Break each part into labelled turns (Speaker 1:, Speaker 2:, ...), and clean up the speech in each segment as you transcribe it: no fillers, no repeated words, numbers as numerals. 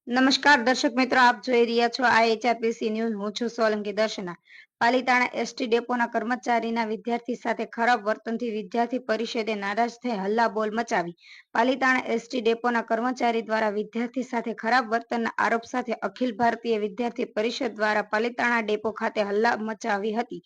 Speaker 1: નમસ્કાર દર્શક મિત્રો, આપ જોઈ રહ્યા છો IHRPC ન્યૂઝ। હું છું સોલંકી દર્શના। પાલીતાણા એસટી ડેપોના કર્મચારીના વિદ્યાર્થી સાથે ખરાબ વર્તનથી વિદ્યાર્થી પરિષદે નારાજ થઈ હલ્લાબોલ મચાવી। પાલીતાણા એસટી ડેપોના કર્મચારી દ્વારા વિદ્યાર્થી સાથે ખરાબ વર્તનના આરોપ સાથે અખિલ ભારતીય વિદ્યાર્થી પરિષદ દ્વારા પાલીતાણા ડેપો ખાતે હલ્લા મચાવી હતી।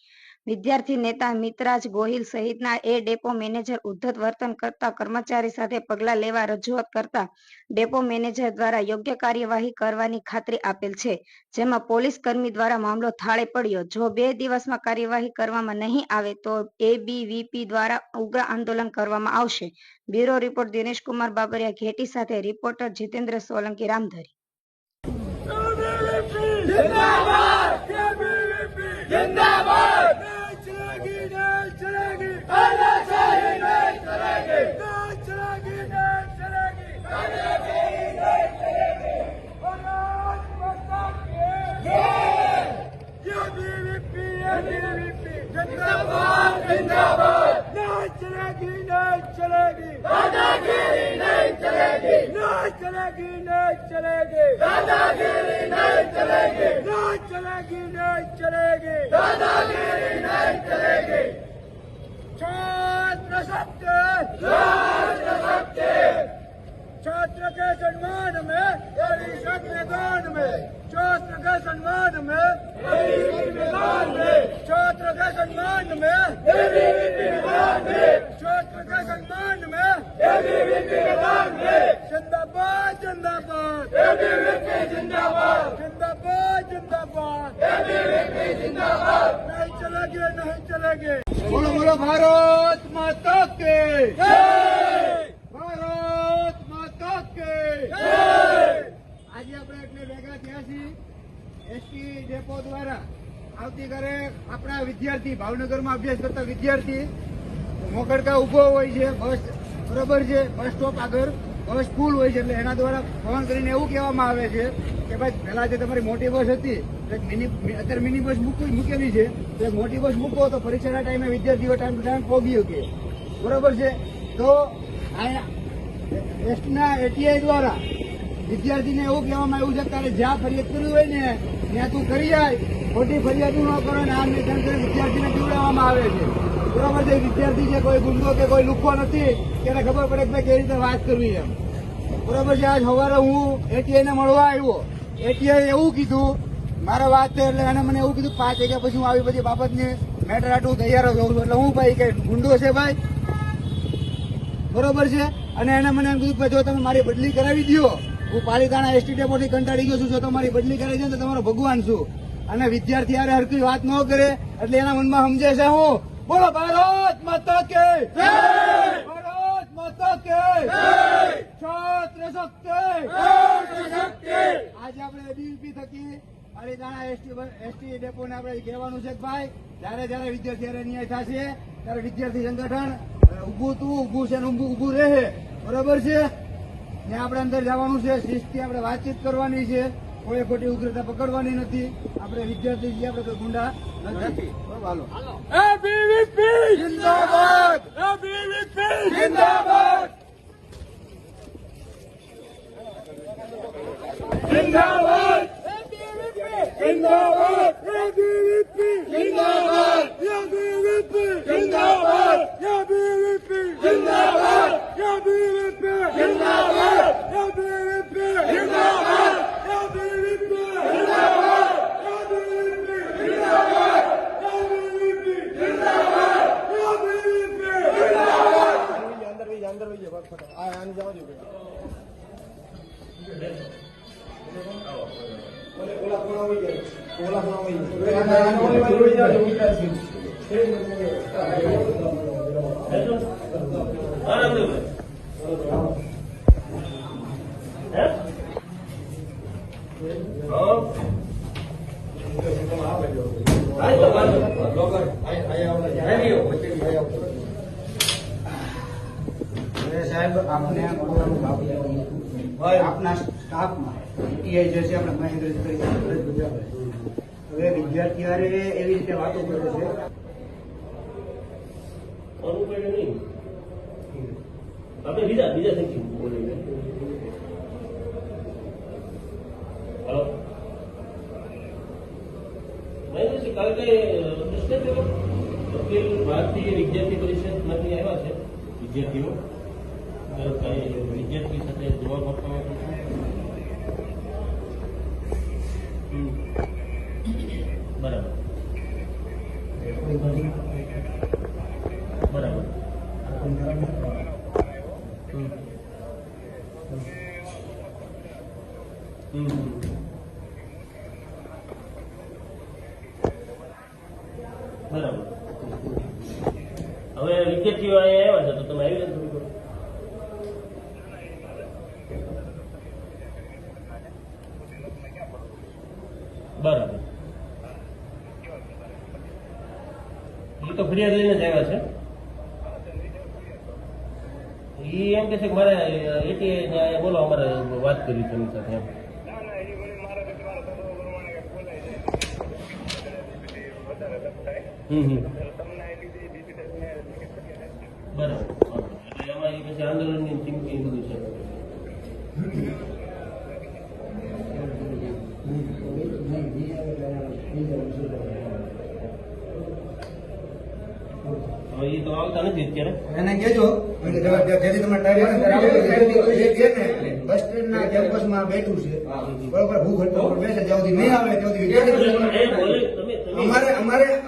Speaker 1: વિદ્યાર્થી નેતા મિતરાજ ગોહિલ સહિતના ડેપો મેનેજર ઉદ્ધત વર્તન કરતા કર્મચારી સાથે પગલાં લેવા રજૂઆત કરતા ડેપો મેનેજર દ્વારા યોગ્ય કાર્યવાહી કરવાની ખાતરી આપેલ છે, જેમાં પોલીસ કર્મી દ્વારા મામલો થાળે પડ્યો। જો 2 દિવસમાં કાર્યવાહી કરવામાં નહીં આવે તો ABVP દ્વારા ઉગ્ર આંદોલન કરવામાં આવશે। બ્યુરો રિપોર્ટ દિનેશ કુમાર બાબરિયા ઘેટી સાથે રિપોર્ટર જીતેન્દ્ર સોલંકી રામધરી।
Speaker 2: छात्र के सम्मान में परिषद मैदान में, छात्र के सम्मान में मैदान में, छात्र के सम्मान में मैदान में, छात्र के सम्मान में मैदान में। जिंदाबाद जिंदाबाद जिंदाबाद जिंदाबाद जिंदाबाद जिंदाबाद। नहीं चलेंगे नहीं चलेंगे। बोलो बोलो भारत माता के भारत माता के। આજે આપણે એટલે ભેગા થયા છીએ એસટી ડેપો દ્વારા આવતીકાલે આપણા વિદ્યાર્થી ભાવનગરમાં અભ્યાસ કરતા વિદ્યાર્થી મોકડકા ઉભો હોય છે, બસ બરોબર છે, બસ સ્ટોપ આગળ બસ ફૂલ હોય છે, એટલે એના દ્વારા ફોન કરીને એવું કહેવામાં આવે છે કે ભાઈ પહેલા જે તમારી મોટી બસ હતી અત્યારે મિની બસ મૂકેલી છે, તો એક મોટી બસ મૂકો તો પરીક્ષાના ટાઈમે વિદ્યાર્થીઓ ટાઈમ ટુ ટાઈમ પહોંચી શકે, બરોબર છે। તો એસટીના ATI દ્વારા વિદ્યાર્થીને એવું કહેવામાં આવ્યું છે કે તારે જ્યાં ફરિયાદ કરવી હોય ને ત્યાં તું કરી જાય, ખોટી ફરિયાદો ન કરો ને આમ નિદાન કરી વિદ્યાર્થીને પીવડાવવામાં આવે છે, બરોબર છે। વિદ્યાર્થી છે કોઈ ગુંડો કે કોઈ લુખો નથી, તેને ખબર પડે કે ભાઈ કેવી રીતે વાત કરવી એમ, બરોબર છે। આજ સવારે હું ATI ને મળવા આવ્યો, ATI એવું કીધું મારે વાત છે એટલે એને મને એવું કીધું 5 વાગ્યા પછી હું આવી બધી બાબતની મેટર આટલું તૈયાર જ હોઉં છું, એટલે હું ભાઈ કે ગુંડો છે ભાઈ, બરોબર છે। અને એને મને એમ કીધું કે જો તમે મારી બદલી કરાવી દો, હું પાલીતાણા એસટી ડેપોથી કંટાળી ગયો છું, જો તમારી બદલી કરાવી દો તો તમારો ભગવાન છું। અને વિદ્યાર્થી યારે હરકી વાત ન કરે એટલે એના મનમાં સમજે છે હું બોલો ભારત માતા કે ભારત માતા કે છાત્ર શક્તિ। આજે આપણે ABVP થકી પાલીતાણા એસટી ડેપોને આપણે કહેવાનું છે કે ભાઈ જયારે વિદ્યાર્થી ન્યાય થશે ત્યારે વિદ્યાર્થી સંગઠન ઊભું છે ને ઊભું રહે, બરોબર છે। ને આપણે અંદર જવાનું છે, શિસ્તથી આપણે વાતચીત કરવાની છે, કોઈ ખોટી ઉગ્રતા પકડવાની નથી, આપણે વિદ્યાર્થી છીએ, આપણે કોઈ ગુંડા નથી। હાલો ABVP જિંદાબાદ, ABVP જિંદાબાદ જિંદાબાદ જિંદાબાદ ABVP જિંદાબાદ ABVP જિંદાબાદ ABVP જિંદાબાદ ABVP જિંદાબાદ ABVP જિંદાબાદ ABVP જિંદાબાદ ABVP જિંદાબાદ ABVP જિંદાબાદ ABVP જિંદાબાદ। અંદર વઈ જાવ આ આને જવા દો ઓલા કોણ આવી સાહેબ આપને આપના સ્ટાફમાં ATI જે છે આપણે મહેન્દ્રજી તરીકે ફરજ બજાવે, હવે વિદ્યાર્થીઓ એવી રીતે વાતો કરે છે આપણે બીજા સંખ્યા
Speaker 3: કાલે કઈ પ્રશ્ન થયો? વકીલ ભારતીય વિદ્યાર્થી પરિષદમાંથી આવ્યા છે વિદ્યાર્થીઓ. કઈ વિદ્યાર્થી સાથે જવાબ આપવામાં આવશે? બરાબર બરાબર. બરાબર. હવે વિદ્યાર્થીઓ અહીંયા આવ્યા છે તો તમે આવી જશો. બરાબર. એ તો ફરિયાદ લઈને જ આવ્યા છે. એ એમ કે છે કે મારે એટી બોલો અમારે વાત કરી છે એમની સાથે એમ. બરાબર. એટલે એમાં એ પછી આંદોલનની ચીમકી બધું છે. હવે એ તો આવતા નથી અત્યારે.
Speaker 2: એને કહેજો જેથી તમે ટાઈમ બસ સ્ટેન્ડ ના કેમ્પસમાં બેઠું છે બરોબર, ભૂખ હડતાલ પર બેસે જ્યાં સુધી નહીં આવે ત્યાં સુધી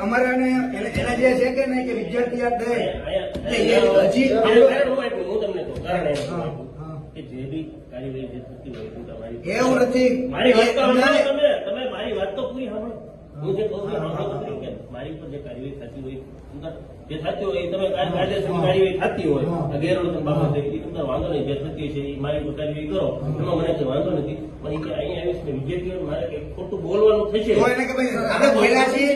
Speaker 2: અમારે એના જે છે કે નહીં કે વિદ્યાર્થી યાદ રહે હજી
Speaker 3: હું તમને કહું કારણ કે જે બી કાર્યવાહી જે થતી હોય
Speaker 2: એવું નથી.
Speaker 3: મારી વાત તો તમે મારી વાત તો પૂરી સાંભળો. હું જે કહું છું કે મારી ઉપર જે કાર્યવાહી થતી હોય જે થતી હોય તમે કાયદેસર કાર્યવાહી થતી હોય ગેરવર્તન બાબતે એ તમને વાંધો નહીં. જે થતી છે એ મારી ઉપર કાર્યવાહી કરો એમાં મને કઈ વાંધો નથી. પણ એ અહીંયા આવીશ ને વિદ્યાર્થીઓ મારે કઈ ખોટું બોલવાનું થશે
Speaker 2: તો એને કે ભાઈ આપણે બોલ્યા છીએ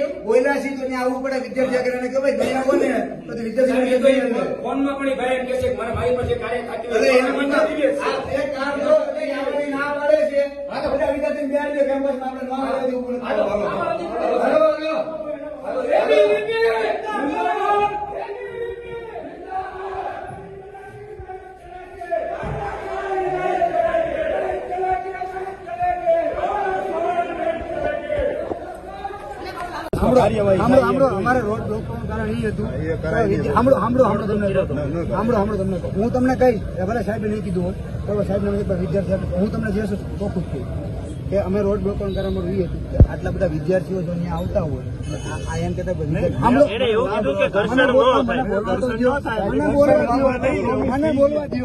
Speaker 2: તો ત્યાં આવવું પડે. વિદ્યાર્થી આગળ એને કે ભાઈ નહીં આવો ને તો વિદ્યાર્થી
Speaker 4: ફોનમાં પણ એ ભાઈ એમ કહે છે કે મારા મારી પર જે કાર્ય થતી
Speaker 2: અરે
Speaker 4: હોય
Speaker 2: એના મતલબ આ એક કામ જો એટલે આવવાની ના પાડે છે આ તો બધા વિદ્યાર્થી બેહાડી દે કેમ્પસમાં આપણે ના આવે દેવું પડે. હાલો અમારે રોડ બ્લોકનું કારણ એ હતું. તમને હું તમને કહીશ ભલે સાહેબે નહીં કીધું હોય તો સાહેબ વિદ્યાર્થી હું તમને જે ચોખ્ખું જ કહીશ કે અમે રોડ બ્લોકનું કારણ અમારું એ હતું કે આટલા બધા વિદ્યાર્થીઓ જો અહીંયા આવતા હોય આ એમ કહેતા મને બોલવા દો.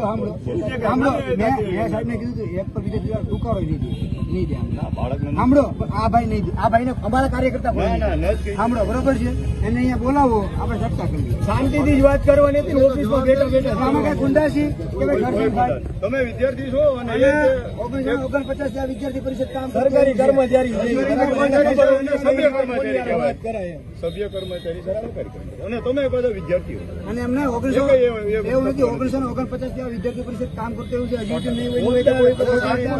Speaker 2: મેં સાહેબને કીધું એક તો વિદ્યાર્થી ટૂંકારો નહીં દે સાંભળો. આ ભાઈ નહીં દે. આ ભાઈને અમારા કાર્યકર્તા સાંભળો બરોબર છે. એને અહીંયા બોલાવો આપણે ચર્ચા કરીએ. શાંતિથી જ વાત કરવાની હતી. ઓફિસમાં બેઠા બેઠા આમાં કઈ ગુંડાસી કે
Speaker 5: તમે વિદ્યાર્થી છો અને
Speaker 2: 49 આ વિદ્યાર્થી પરિષદ કામ
Speaker 5: સરકારી કર્મચારી
Speaker 2: સભ્ય
Speaker 5: કર્મચારી અને તમે બધા વિદ્યાર્થીઓ
Speaker 2: અને એમને 1949 વિદ્યાર્થી પરિષદ કામ કરતો એવું છે. હજી નહીં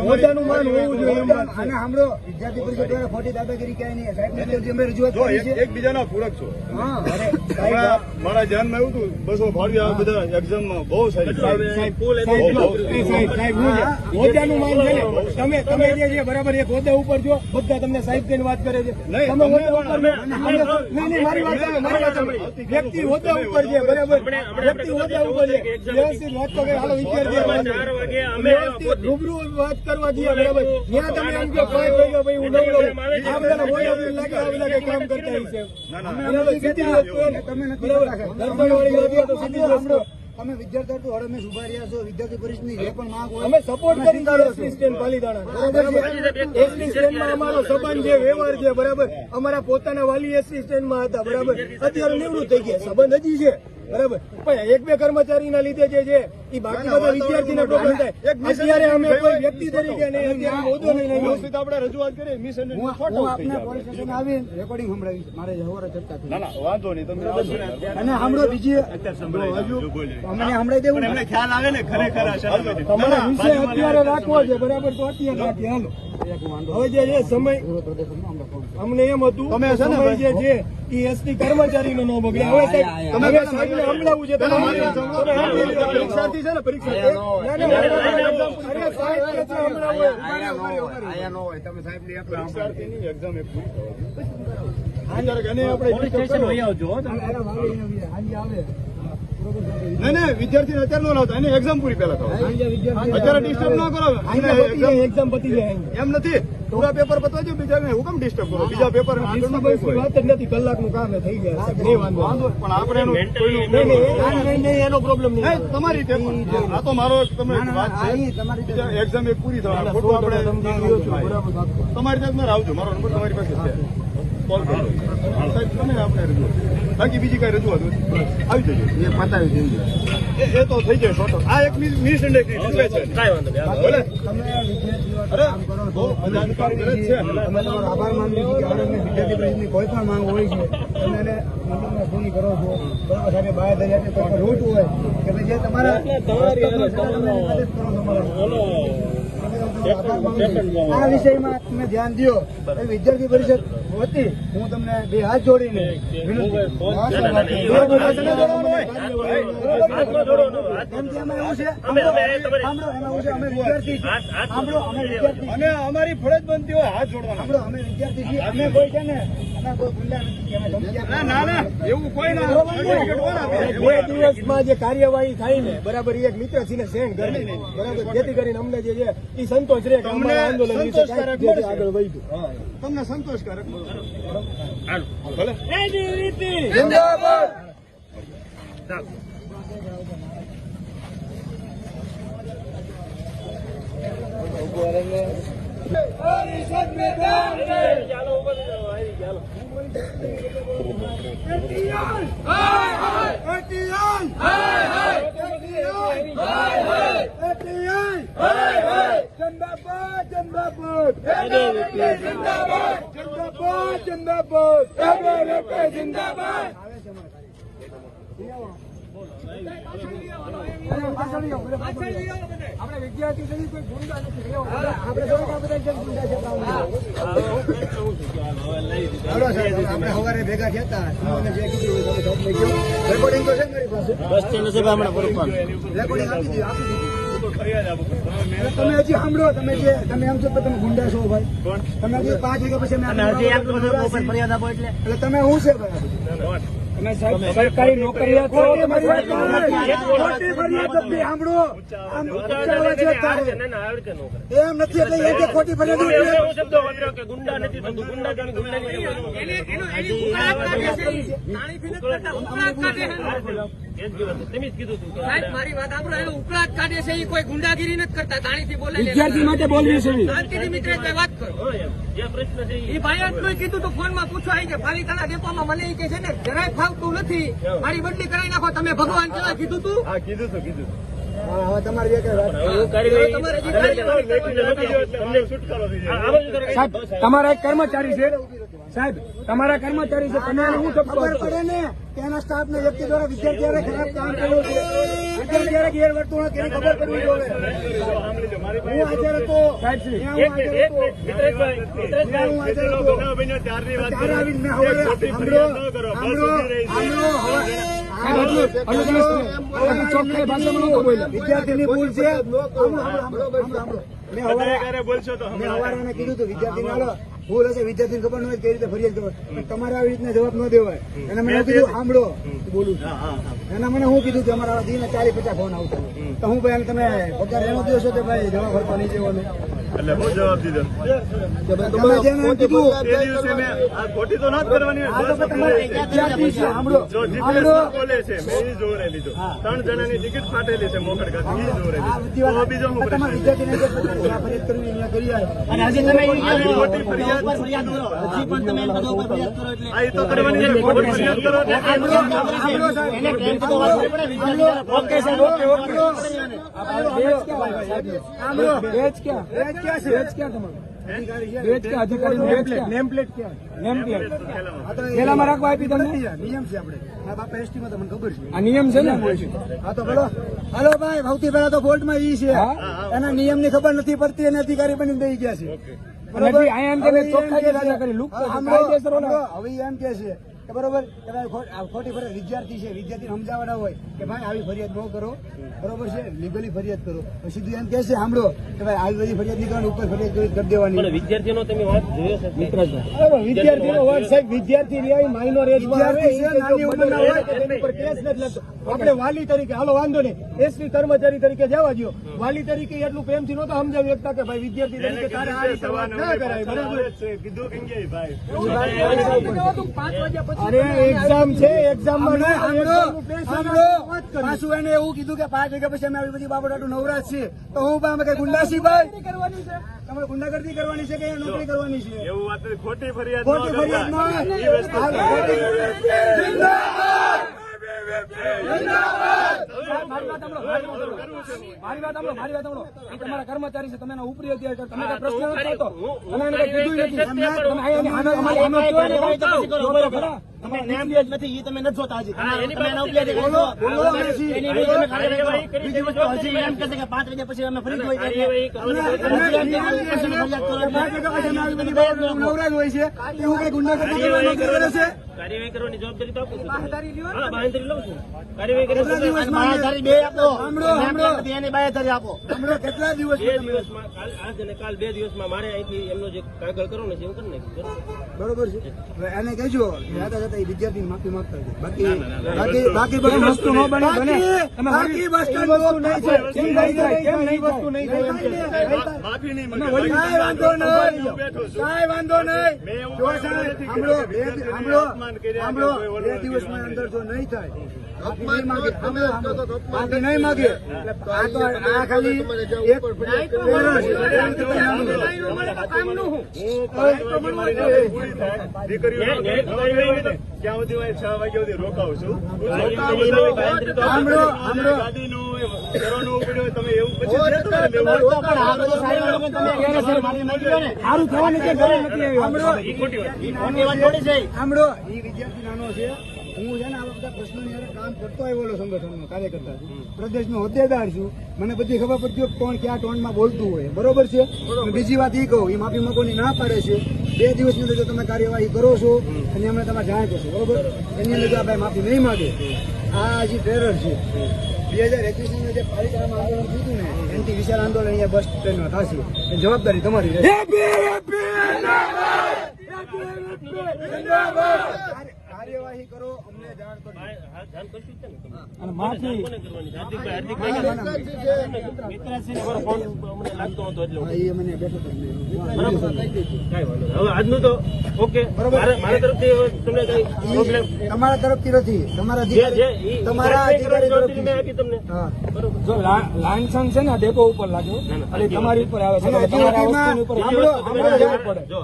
Speaker 5: હોદ્દાનું માન હોવું જોઈએ.
Speaker 2: અને સાંભળો વિદ્યાર્થી પરિષદ દ્વારા ખોટી દાદાગીરી ક્યાંય નહીં. સાહેબ અમે રજૂઆત કરી છે.
Speaker 5: એકબીજાના પૂરક છો.
Speaker 2: હા
Speaker 5: મારા ધ્યાનમાં આવ્યું હતું બસો ફાળવી આ બધા એક્ઝામમાં બહુ સારી
Speaker 4: હોદ્દાનું માન છે ને તમે જે છે બરાબર એક હોદ્દા ઉપર જો બધા તમને સાહેબ કહીને વાત કરે છે. તમે હોદ્દા ઉપર નહીં મારી વાત વ્યક્તિ હોદ્દા ઉપર છે બરાબર. વ્યક્તિ હોદ્દા ઉપર છે વ્યવસ્થિત વાત તો હાલો વિદ્યાર્થી રૂબરૂ વાત કરવા દઈએ બરાબર. ત્યાં તમે એમ કહો ભાઈ હું નવરો આ બધા હોદ્દા લાગે આ બધા કઈ કામ કરતા હશે. તમે વિદ્યાર્થીઓ હડમેશ ઉભા રહ્યા છો. વિદ્યાર્થી પરિષદની જે પણ માંગ હોય અમે સપોર્ટ કરી એસટી સ્ટેન્ડ પાલીતાણા એસટી સ્ટેન્ડમાં અમારો સંબંધ છે વ્યવહાર છે બરાબર. અમારા પોતાના વાલી એસટી સ્ટેન્ડમાં હતા બરાબર. અત્યારે નિવૃત્ત થઈ ગયા. સંબંધ હજી છે બરાબર. પણ એક બે કર્મચારીના લીધે જે છે એ બાકી બધા વિદ્યાર્થીને પ્રોબ્લેમ થાય. અત્યારે અમે કોઈ વ્યક્તિ તરીકે નહીં અત્યારે હોદ્દો નહીં
Speaker 5: વ્યવસ્થિત આપણે રજૂઆત કરીએ. મિસ
Speaker 2: આપને પોલીસ સ્ટેશન આવીને રેકોર્ડિંગ સંભળાવીશ. મારે હવારે ચર્ચા કરી.
Speaker 5: ના વાંધો નહીં. તમે
Speaker 2: અને સાંભળો બીજી અમને સંભળાઈ દેવું
Speaker 5: ખ્યાલ આવે ને ખરેખર
Speaker 4: તમારે વિષય અત્યારે રાખવો છે બરાબર તો અત્યારે રાખીએ. હાલો હવે જે છે સમય અમને એમ હતું
Speaker 5: તમે છે ને
Speaker 4: સમય જે છે એ એસટી કર્મચારીનો ન બગડે. હવે સાહેબ સાહેબને સંભળાવવું છે.
Speaker 5: પરીક્ષાર્થી છે ને પરીક્ષા
Speaker 4: અરે સાહેબ કે છે સંભળાવો.
Speaker 5: પરીક્ષાર્થીની એક્ઝામ એક પૂરી ક્યારેક એને આપણે disturb કરો.
Speaker 4: એના વાલી હાંજે આવે બરોબર છે.
Speaker 5: નહીં નહીં, વિદ્યાર્થીને અત્યારે ન લાવતા, એને એક્ઝામ પૂરી પહેલા થવા.
Speaker 4: હાંજે વિદ્યાર્થી
Speaker 5: અત્યારે ડિસ્ટર્બ ન કરો.
Speaker 4: હાંજે
Speaker 5: એને
Speaker 4: પતી જાય, એક્ઝામ પતી જાય હાંજે.
Speaker 5: એમ નથી, પૂરા પેપર પતવા જો, બીજાને હુકમ ડિસ્ટર્બ કરો? બીજા પેપર આગળનું કોઈ હોય.
Speaker 4: વાત જ નથી, કલાકનું કામ થઈ ગયા છે. નહીં વાંધો
Speaker 5: પણ આપણે એનું કોઈનું
Speaker 4: નહીં, એનો પ્રોબ્લેમ નહીં.
Speaker 5: નહીં, તમારી પેપર. આ તો મારો તમે વાત છે. બીજા એક્ઝામ એક પૂરી થવા ખોટું આપણે તમારી ત્યાં મારે આવજો, મારો નંબર તમારી પાસે છે, કોલ કરો સાહેબ, તમે આપણે રજૂઆત. બાકી બીજી કઈ રજૂઆત હોય આવી જજો, એ પતાવી દેજો. એ તો થઈ જાય શોર્ટ. આ એક મિસઅન્ડરસ્ટેન્ડિંગ છે, કાંઈ વાંધો નહીં. ભલે અરે બહુ બધા અધિકારી કરે જ છે.
Speaker 4: અમે તમારો આભાર માનીએ છીએ કે આનંદ વિદ્યાર્થી પરિષદની કોઈ પણ માંગ હોય છે તમે એને મંડળમાં પૂરી કરો છો. બરાબર સાહેબ, બાહેધરી કોઈ પણ રૂટ હોય કે ભાઈ જે તમારા આ વિષયમાં તમે ધ્યાન દો. એ વિદ્યાર્થી પરિષદ વતી હું તમને બે હાથ જોડીને વિનંતી. એમ કે એમાં એવું છે, એમાં એવું છે, અમે વિદ્યાર્થી છીએ. સાંભળો, અમે વિદ્યાર્થી
Speaker 5: અને અમારી ફરજ બનતી હોય હાથ જોડવાના.
Speaker 4: સાંભળો, અમે વિદ્યાર્થી છીએ. અમે કોઈ છે ને અમે કોઈ ગુંડા નથી કે અમે ધમકીયા
Speaker 5: ના ના, એવું કોઈ ના.
Speaker 4: બે દિવસમાં જે કાર્યવાહી થાય ને બરાબર, એ એક મિત્રશ્રીને સેન્ડ કરી બરાબર, જેથી કરીને અમને જે છે એ સંતોષ રહે કે અમારા આંદોલન વિશે કાંઈક જે છે આગળ વધ્યું.
Speaker 5: તમને સંતોષકારક ભલે.
Speaker 4: જિંદાબાદ. આપણે વિદ્યાર્થી તરીકે કોઈ ગુંડા નથી. આપણે થોડુંક આ બધા ગુંડા છે. આપણે સવારે ભેગા થયા હતા, જે કીધું રેકોર્ડિંગ તો છે મારી પાસે. રેકોર્ડિંગ આપી દીધું. તમે હજી સાંભળો, તમે એમ છો કે તમે ગુંડા છો ભાઈ. તમે હજી 5 વાગ્યા પછી એટલે તમે શું છે ભાઈ? તમે સરકારી નોકરિયાત છો. ખોટી ફરિયાદ નથી. સાંભળો, આમ ઉચ્ચારવા છે તારે. એમ નથી એટલે એ કે ખોટી ફરિયાદ
Speaker 6: મારી વાત આપણો એનો ઉકળાટ કાઢે છે, એ કોઈ ગુંડાગીરી નથી કરતા. તાણીથી બોલે
Speaker 4: વિદ્યાર્થી માટે બોલવી છે.
Speaker 6: શાંતિથી મિત્ર વાત કરો. એ ભાઈ આટલું કીધું તો ફોનમાં પૂછવા આવી કે પાલિતાણા ડેપોમાં મને એ કે છે ને જરાય ફાવતું નથી, મારી બદલી કરાવી નાખો. તમે ભગવાન કેવા કીધું તું?
Speaker 5: હા, કીધું તો કીધું.
Speaker 4: હવે તમારી એક વાત. સાહેબ, તમારા એક કર્મચારી છે. સાહેબ, તમારા કર્મચારી છે. તમે શું ખબર પડે ને કે એના સ્ટાફ ને વ્યક્તિ દ્વારા વિદ્યાર્થીઓએ ખરાબ કામ કર્યું છે, વિદ્યાર્થીઓએ ગેરવર્તણૂક એની ખબર પડવી જોઈએ. હું હાજર હતો સાહેબ શ્રી. ત્યારે આવીને મેં હવે સાંભળો, વિદ્યાર્થીની ભૂલ છે. મેં હવારે કીધું હતું વિદ્યાર્થી હાલો ભૂલ હશે, વિદ્યાર્થીને ખબર ન હોય કઈ રીતે ફરિયાદ ખબર, તમારે આવી રીતના જવાબ ન દેવાય. એને મને કીધું સાંભળો બોલું છું. એના મને શું કીધું કે અમારા દિને 40-50 ફોન આવતા હોય. તો હું ભાઈ તમે પગાર એનો દો છો કે ભાઈ જવાબ ભરતો નહીં જેવાનો?
Speaker 5: એટલે બહુ જવાબ દીધો.
Speaker 4: તમે જેને એમ કીધું
Speaker 5: તે દિવસે મેં આ ખોટી તો ના જ કરવાની હોય.
Speaker 4: વિદ્યાર્થી છે. સાંભળો,
Speaker 5: જો જીપીએસ બોલે છે, મેં ઈ જોરે લીધો. 3 જણાની ટિકિટ ફાટેલી છે મોકળ ખાતે, ઈ જોરે લીધો. તો બીજો હું
Speaker 4: તમારા
Speaker 5: પ્રશ્ન?
Speaker 4: વિદ્યાર્થીને જે ફરિયાદ કરવી અહીંયા કરી આવે.
Speaker 5: આવી ખોટી ફરિયાદ આ ઈ તો કરવાની છે. ખોટી ફરિયાદ કરો એટલે
Speaker 4: ઓકે સાહેબ, ઓકે ઓકે. બેચ ક્યાં તમારું? બેચ ક્યાં? અધિકારી નેમ પ્લેટ ક્યાં? નેમ પ્લેટ પેલામાં રાખવા આપી તમને? નિયમ છે આપણે. મારા બાપા એસટી માં તમને ખબર છે. આ નિયમ છે ને? હા તો બોલો. હાલો ભાઈ, સૌથી પહેલા તો ફોલ્ટમાં ઈ છે. એના નિયમની ખબર નથી પડતી અને અધિકારી બની દઈ ગયા છે. બરાબર? હવે એમ કે છે
Speaker 2: કે બરોબર તમે ખોટી ફરજ વિદ્યાર્થી છે, વિદ્યાર્થીને સમજાવવાના હોય કે ભાઈ આવી ફરિયાદ ન કરો, બરોબર છે, લીગલી ફરિયાદ કરો. પછી સીધું એમ કહેશે સાંભળો કે ભાઈ આવી બધી ફરિયાદ નહીં કરવાની, ઉપર ફરિયાદ કરી દેવાની.
Speaker 3: પણ વિદ્યાર્થીનો તમે વાત જોયો છે
Speaker 4: વિદ્યાર્થીનો વાત સાહેબ, વિદ્યાર્થી રહ્યા માઇનોર એજ
Speaker 2: વિદ્યાર્થી છે, નાની ઉંમરના હોય
Speaker 4: કે તેની પર કેસ નથી લાગતો. આપણે વાલી તરીકે હાલો વાંધો નહીં, એસટી કર્મચારી તરીકે જવા દો, વાલી તરીકે એટલું પ્રેમથી નહોતો સમજાવી શકતા કે ભાઈ વિદ્યાર્થી તરીકે તારે આ રીતે વાત ના કરાય, બરાબર? અરે એક્ઝામ છે, એક્ઝામમાં
Speaker 2: પાછું એને એવું કીધું કે 5 વાગ્યા પછી અમે આવી બધી બાબત નવરાજ છીએ, તો હું અમે કઈ ગુંડાસી ભાઈ તમારે ગુંડાગર્દી કરવાની છે કે નોકરી કરવાની છે?
Speaker 5: એવું વાત ખોટી ફરિયાદ
Speaker 2: ખોટી ફરિયાદ ન હોય.
Speaker 4: મારી વાત સાંભળો. એ તમારા કર્મચારી છે, તમે એના ઉપરી અધિકારી છો, તમે કઈ પ્રશ્ન નથી કરતો, તમે એને કઈ કીધું નથી. તમે નથી, એ તમે નથી જોતા હજી. તમે એના ઉપરી અધિકારી છો. એની વિરુદ્ધ તમે કાર્યવાહી કરી. બીજી વસ્તુ હજી એમ કહેશે કે 5 વાગ્યા પછી અમે ફરી હોય
Speaker 2: નવરાજ હોય છે, એવું કઈ ગુંડાગર્દી કરવાની નોકરી કરે છે?
Speaker 3: કાર્યવાહી કરવાની જવાબદારી તો આપું છું. હા, બાંહેધરી લઉં છું. કાર્યવાહી
Speaker 2: કેટલા
Speaker 3: કરવાની
Speaker 2: દિવસમાં
Speaker 4: બે આપો.
Speaker 2: એની બાહેધરી આપો. કેટલા દિવસ
Speaker 3: 2 દિવસમાં આજ અને કાલ 2 દિવસમાં મારે અહીંથી એમનો જે કાગળ કરવાનો છે એવું કરી નાખ્યું.
Speaker 2: બરોબર છે. હવે એને કહેજો જતા જતા એ વિદ્યાર્થી માફી માંગતા છે. બાકી બધી વસ્તુ ન બને. બાકી વસ્તુ નહીં છે.
Speaker 5: માફી નહીં
Speaker 2: કાંઈ વાંધો નહીં. કાંઈ વાંધો નહીં. જો સાહેબ સાંભળો, સાંભળો, 2 દિવસમાં અંદર જો નહીં થાય, માફી નહીં માગે, માફી નહીં માગે, આ તો આ ખાલી એક
Speaker 5: ક્યાં સુધી 6 વાગ્યા સુધી રોકાવું છું. તમે એવું પછી
Speaker 4: સારું થવાની કે ઘરે નથી
Speaker 2: સાંભળો, એ વિદ્યાર્થી નાનો છે. હું છે ને આવા બધા પ્રશ્નોની હારે કામ કરતો આવ્યો સંગઠનનો કાર્યકર્તા છું, પ્રદેશનો હોદ્દેદાર છું. મને બધી ખબર પડતી હોય કોણ ક્યાં ટોનમાં બોલતું હોય, બરોબર છે. બીજી વાત એ કહું, એ માફી માંગવાની ના પાડે છે. 2 દિવસની અંદર જો તમે કાર્યવાહી કરો છો અને અમને તમારે જાણ કરશો, બરોબર. એની અંદર જો આ ભાઈ માફી નહીં માંગે, આ હજી ટેરર છે. 2021 ની જે પાલિકામાં આંદોલન થયું ને, એન્ટી વિશાળ આંદોલન અહીંયા બસ સ્ટેન્ડમાં થશે, એ જવાબદારી તમારી રહેશે. કાર્યવાહી કરો, અમને જાણ કરો.
Speaker 3: જાણ કરશું છે ને તમે?
Speaker 4: અને માફી
Speaker 3: કોને કરવાની? હાર્દિકભાઈ તમારો ફોન મને લાગતો હતો એટલે હું
Speaker 2: એ મને બેઠો હતો.
Speaker 3: કાંઈ વાંધો નહીં. હવે આજનું તો ઓકે. મારા તરફથી તમને કઈ પ્રોબ્લેમ
Speaker 2: તમારા તરફથી નથી, તમારા
Speaker 3: જે
Speaker 2: અધિકારી, તમારા અધિકારી
Speaker 3: જવાબદારી મેં
Speaker 2: તરફથી.
Speaker 3: આપી તમને.
Speaker 2: હા,
Speaker 3: બરોબર.
Speaker 4: જો લાયન્સન છે ને ડેપો ઉપર લાગ્યો એટલે તમારી ઉપર આવે છે,
Speaker 2: અને
Speaker 4: તમારે આ
Speaker 2: હજી
Speaker 4: વસ્તુની ઉપર
Speaker 2: સાંભળો,
Speaker 3: તમે
Speaker 4: જવું પડે.
Speaker 3: જો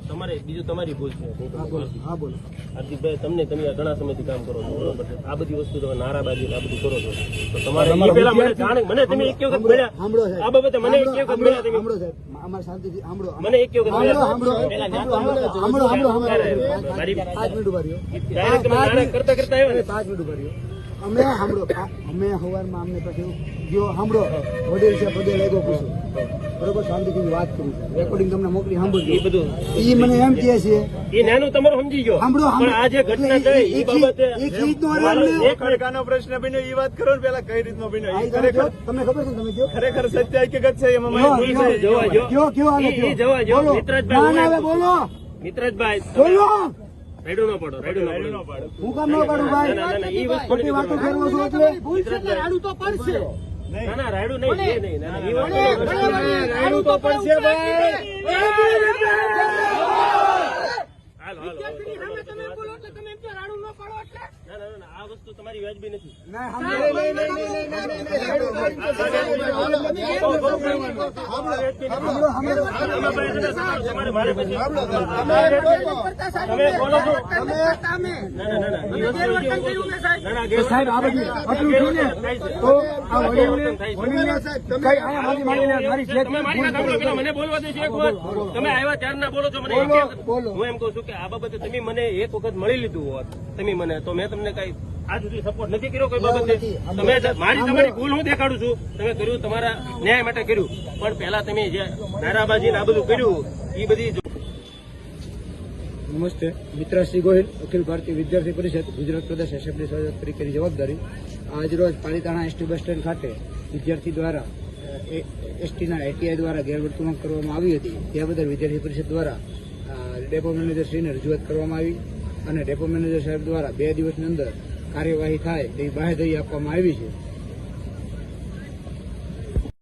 Speaker 3: તમારે બીજું તમારી ભૂલ છે.
Speaker 2: હા બોલો.
Speaker 3: હાર્દિકભાઈ તમે ઘણા સમયથી કામ કરો છો, બરોબર છે. આ બધી વસ્તુ તમે નારાબાજી આ બધું કરો છો, તો તમારે
Speaker 4: તમારા
Speaker 3: એ પહેલા મને જાણ, મને તમે એક વખત મળ્યા
Speaker 2: સાંભળો સાહેબ,
Speaker 3: આ બાબતે મને એક વખત મળ્યા તમે
Speaker 2: સાંભળો સાહેબ, અમારે શાંતિથી સાંભળો.
Speaker 3: મને એક વખત મળ્યા
Speaker 2: સાંભળો, સાંભળો.
Speaker 3: મારી
Speaker 2: 5 મિનિટ ઉભા રહ્યો.
Speaker 3: ડાયરેક્ટ તમે નાટક કરતા કરતા આવ્યો ને
Speaker 2: 5 મિનિટ ઉભા રહ્યો. અમે સાંભળો, અમે સવારમાં અમને પછી જો સાંભળો, વડીલ છે પદે લાગ્યો પૂછો, બરોબર, શાંતિથી વાત કરું છું, રેકોર્ડિંગ તમને મોકલી
Speaker 3: એ
Speaker 2: સાંભળજો.
Speaker 3: બધું
Speaker 2: એ મને એમ કહે છે,
Speaker 3: એ નાનું તમારું સમજી ગયો,
Speaker 2: સાંભળો,
Speaker 3: પણ આ જે ઘટના થઈ એ બાબતે
Speaker 2: એ ખીજનો આરામ ને
Speaker 5: એક ખડકાનો પ્રશ્ન બન્યો એ વાત કરો ને પેલા કઈ રીતનો બન્યો
Speaker 2: આ
Speaker 5: એ
Speaker 2: તમે
Speaker 5: ખરેખર
Speaker 2: કહો, તમને ખબર છે ને, તમે કહો.
Speaker 5: ખરેખર સત્ય હકીકત છે એમાં મારી ભૂલ છે.
Speaker 3: જોવા જો
Speaker 2: કયો હાલે
Speaker 3: ઈ જવા જો.
Speaker 2: બોલો.
Speaker 3: મિત્રજભાઈ,
Speaker 2: ના, ના, બોલો
Speaker 3: મિત્રજભાઈ
Speaker 2: બોલો.
Speaker 3: રાયડું ન પડો, રાયડું ન પડો.
Speaker 2: હું કામ ન પાડું ભાઈ?
Speaker 3: ના, ના, ના, ઈ વસ્તુ
Speaker 2: ખોટી વાતો ફેરવો છો એટલે
Speaker 3: ના ના રાયડું નહીં, એ નહીં. ના, ના, ઈ વસ્તુ
Speaker 2: રાયડું તો પડશે ભાઈ.
Speaker 3: હાલો, હાલો. ના, ના, ના, આ વસ્તુ તમારી વાજબી નથી.
Speaker 2: ના, સાંભળો. નહીં.
Speaker 3: તમારે મારે પછી તમે બોલો છો. ના, ના, ના, ઈ વસ્તુ ના, ના,
Speaker 4: સાહેબ આ બધું આટલું થયું ને તો આ વડીલને કઈ અહીંયા માંગીને મારી જે
Speaker 3: તમે મારી વાત સાંભળો, પેલા મને બોલવા દેજો એક વખત. તમે આવ્યા ત્યાર ના બોલો છો મને એક વખત. હું એમ કહું છું કે આ બાબતે તમે મને એક વખત મળી લીધું હોત તમે મને, તો મેં તમને કઈ આજ સુધી સપોર્ટ નથી કર્યો કોઈ બાબતે. તમે તમારી ભૂલ હું દેખાડું છું, તમે કર્યું તમારા ન્યાય માટે કર્યું, પણ પહેલા તમે જે નારાબાજી ને આ બધું કર્યું એ બધી
Speaker 4: નમસ્તે. મિત્રાશ્રી ગોહિલ, અખિલ ભારતીય વિદ્યાર્થી પરિષદ ગુજરાત પ્રદેશ એસેમ્બલી સભ્ય તરીકેની જવાબદારી. આજરોજ પાલિતાણા એસટી બસ સ્ટેન્ડ ખાતે વિદ્યાર્થી દ્વારા એસટીના આઈટીઆઈ દ્વારા ગેરવર્તણૂક કરવામાં આવી હતી. તે બદલ વિદ્યાર્થી પરિષદ દ્વારા ડેપો મેનેજરશ્રીને રજૂઆત કરવામાં આવી અને ડેપો મેનેજર સાહેબ દ્વારા 2 દિવસની અંદર કાર્યવાહી થાય તેવી બાહેધરી આપવામાં આવી છે.